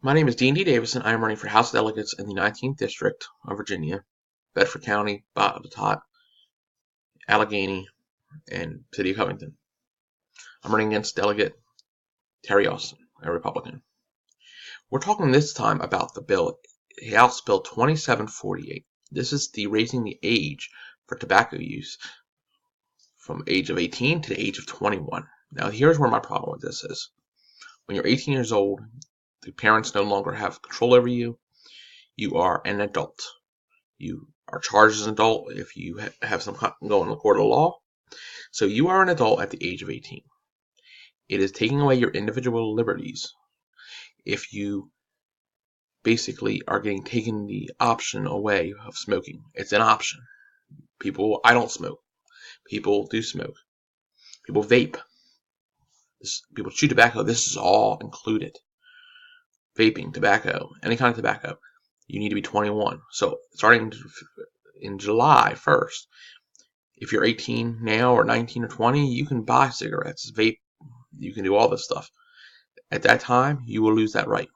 My name is D&D Davison. I am running for House Delegates in the 19th District of Virginia, Bedford County, Botetourt, Allegheny, and City of Covington. I'm running against Delegate Terry Austin, a Republican. We're talking this time about the bill, House Bill 2748. This is the raising the age for tobacco use from age of 18 to the age of 21. Now, here's where my problem with this is. When you're 18 years old, the parents no longer have control over you. You are an adult. You are charged as an adult if you have some go in the court of law. So you are an adult at the age of 18. It is taking away your individual liberties if you basically are getting taken the option away of smoking. It's an option. I don't smoke. People do smoke. People vape. People chew tobacco. This is all included. Vaping, tobacco, any kind of tobacco. You need to be 21. So starting in July 1st, if you're 18 now or 19 or 20, you can buy cigarettes, vape, you can do all this stuff. At that time, you will lose that right.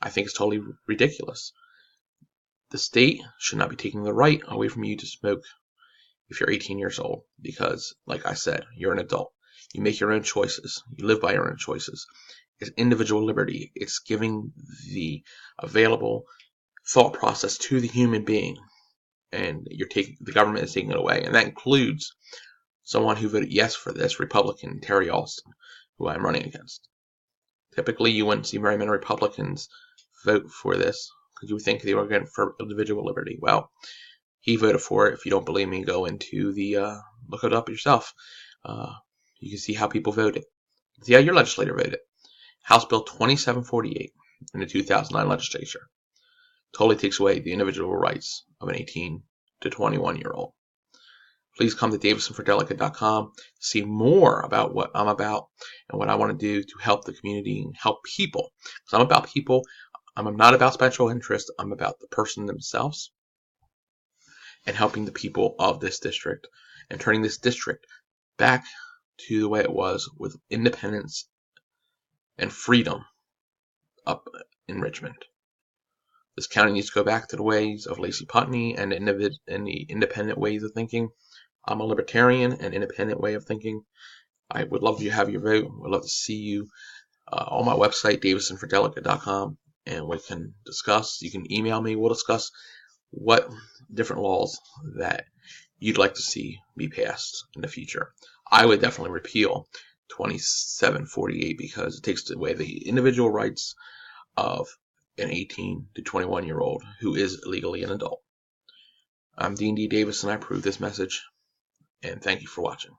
I think it's totally ridiculous. The state should not be taking the right away from you to smoke if you're 18 years old because, like I said, you're an adult. You make your own choices. You live by your own choices. It's individual liberty. It's giving the available thought process to the human being. And the government is taking it away. And that includes someone who voted yes for this, Republican Terry Austin, who I'm running against. Typically, you wouldn't see very many Republicans vote for this because you would think they were going for individual liberty. Well, he voted for it. If you don't believe me, go into look it up yourself. You can see how people voted. See how your legislator voted. House Bill 2748 in the 2009 legislature totally takes away the individual rights of an 18 to 21-year-old. Please come to davisonfordelegate.com to see more about what I'm about and what I want to do to help the community and help people. Because I'm about people. I'm not about special interest. I'm about the person themselves and helping the people of this district and turning this district back to the way it was with independence and freedom up in Richmond. This county needs to go back to the ways of Lacey Putney and the independent ways of thinking. I'm a libertarian and independent way of thinking. I would love to have your vote. I would love to see you on my website, davisonfordelegate.com, and we can discuss. You can email me. We'll discuss what different laws that you'd like to see be passed in the future. I would definitely repeal 2748 because it takes away the individual rights of an 18 to 21-year-old who is legally an adult. I'm D&D Davis, and I approve this message, and thank you for watching.